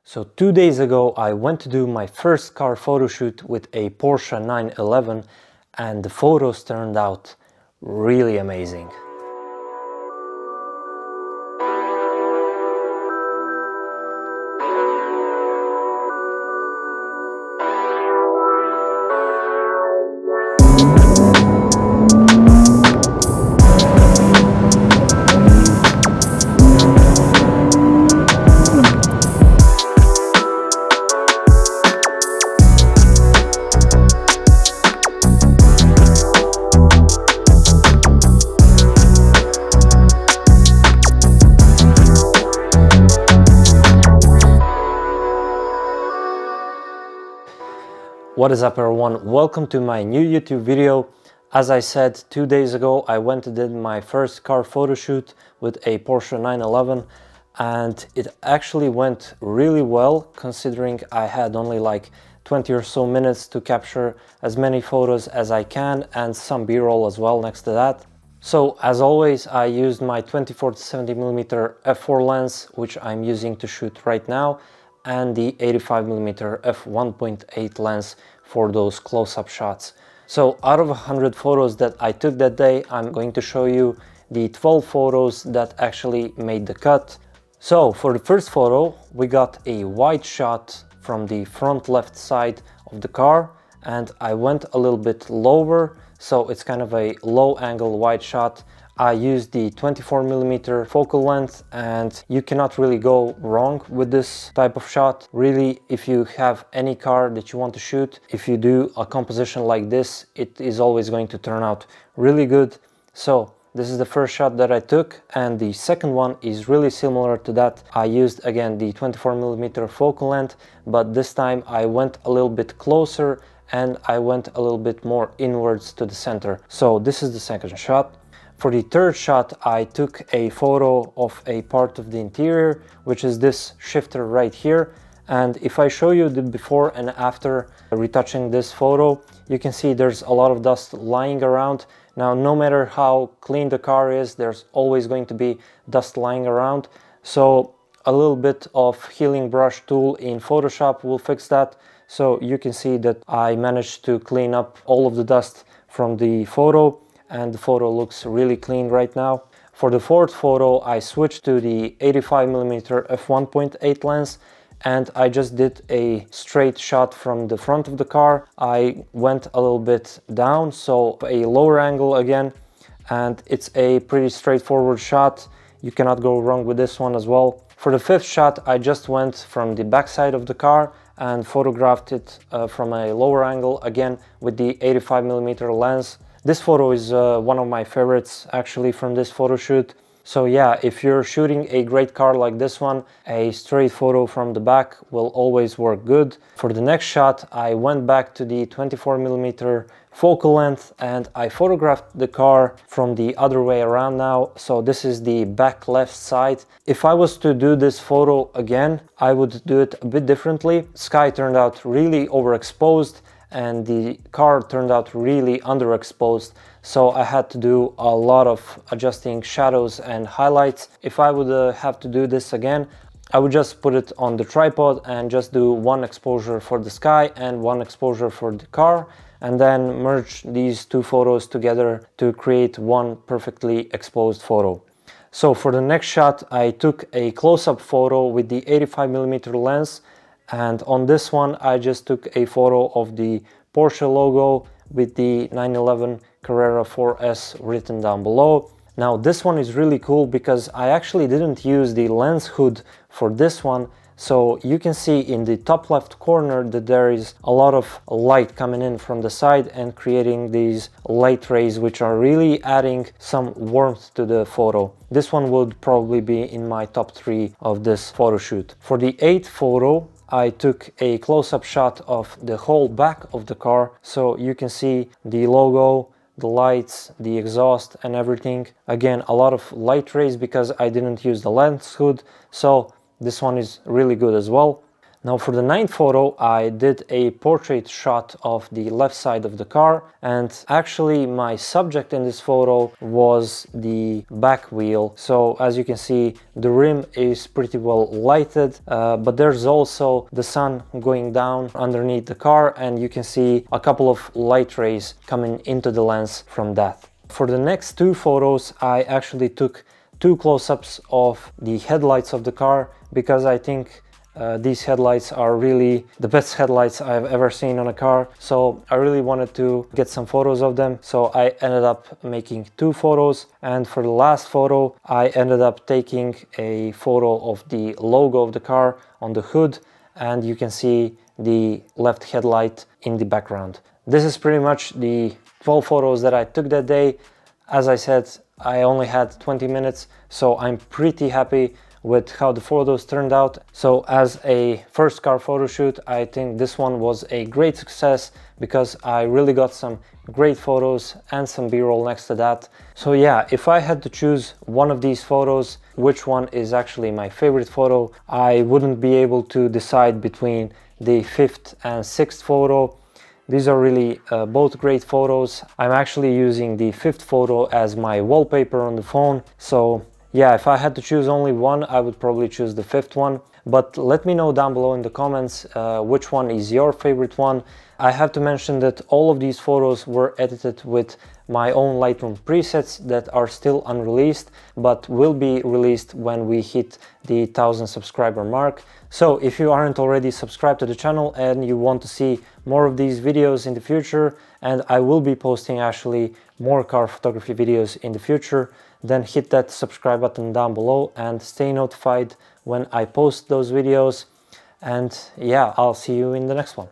So 2 days ago I went to do my first car photo shoot with a Porsche 911 and the photos turned out really amazing. What is up everyone, welcome to my new YouTube video. As I said, 2 days ago I went and did my first car photo shoot with a Porsche 911 and it actually went really well considering I had only like 20 or so minutes to capture as many photos as I can and some b-roll as well next to that. So as always I used my 24-70mm f4 lens, which I'm using to shoot right now, and the 85mm f1.8 lens for those close-up shots. So out of 100 photos that I took that day, I'm going to show you the 12 photos that actually made the cut. So for the first photo, we got a wide shot from the front left side of the car, and I went a little bit lower, so it's kind of a low angle wide shot. I used the 24mm focal length and you cannot really go wrong with this type of shot. Really, if you have any car that you want to shoot, if you do a composition like this, it is always going to turn out really good. So this is the first shot that I took, and the second one is really similar to that. I used again the 24mm focal length, but this time I went a little bit closer and I went a little bit more inwards to the center. So this is the second shot. For the third shot, I took a photo of a part of the interior, which is this shifter right here. And if I show you the before and after retouching this photo, you can see there's a lot of dust lying around. Now, no matter how clean the car is, there's always going to be dust lying around. So a little bit of healing brush tool in Photoshop will fix that. So you can see that I managed to clean up all of the dust from the photo, and the photo looks really clean right now. For the fourth photo, I switched to the 85mm f1.8 lens and I just did a straight shot from the front of the car. I went a little bit down, so a lower angle again, and it's a pretty straightforward shot. You cannot go wrong with this one as well. For the fifth shot, I just went from the back side of the car and photographed it from a lower angle, again with the 85mm lens. This photo is one of my favorites actually from this photo shoot. So yeah, if you're shooting a great car like this one, a straight photo from the back will always work good. For the next shot, I went back to the 24mm focal length and I photographed the car from the other way around now. So this is the back left side. If I was to do this photo again, I would do it a bit differently. Sky turned out really overexposed and the car turned out really underexposed, so I had to do a lot of adjusting shadows and highlights. If I would have to do this again, I would just put it on the tripod and just do one exposure for the sky and one exposure for the car, and then merge these two photos together to create one perfectly exposed photo. So for the next shot, I took a close-up photo with the 85mm lens, and on this one I just took a photo of the Porsche logo with the 911 Carrera 4S written down below. Now this one is really cool because I actually didn't use the lens hood for this one, so you can see in the top left corner that there is a lot of light coming in from the side and creating these light rays which are really adding some warmth to the photo. This one would probably be in my top 3 of this photo shoot. For the 8th photo, I took a close-up shot of the whole back of the car, so you can see the logo, the lights, the exhaust and everything. Again, a lot of light rays because I didn't use the lens hood, so this one is really good as well. Now for the ninth photo, I did a portrait shot of the left side of the car, and actually my subject in this photo was the back wheel. So as you can see, the rim is pretty well lighted, but there's also the sun going down underneath the car, and you can see a couple of light rays coming into the lens from that. For the next two photos, I actually took two close-ups of the headlights of the car, because I think these headlights are really the best headlights I've ever seen on a car. So I really wanted to get some photos of them. So I ended up making two photos. And for the last photo, I ended up taking a photo of the logo of the car on the hood. And you can see the left headlight in the background. This is pretty much the 12 photos that I took that day. As I said, I only had 20 minutes, so I'm pretty happy with how the photos turned out. So as a first car photo shoot, I think this one was a great success, because I really got some great photos and some B-roll next to that. So yeah, if I had to choose one of these photos, which one is actually my favorite photo, I wouldn't be able to decide between the fifth and sixth photo. These are really both great photos. I'm actually using the fifth photo as my wallpaper on the phone. So yeah, if I had to choose only one, I would probably choose the fifth one. But let me know down below in the comments which one is your favorite one. I have to mention that all of these photos were edited with my own Lightroom presets that are still unreleased, but will be released when we hit the 1000 subscriber mark. So if you aren't already subscribed to the channel and you want to see more of these videos in the future, and I will be posting actually more car photography videos in the future, then hit that subscribe button down below and stay notified when I post those videos. And yeah, I'll see you in the next one.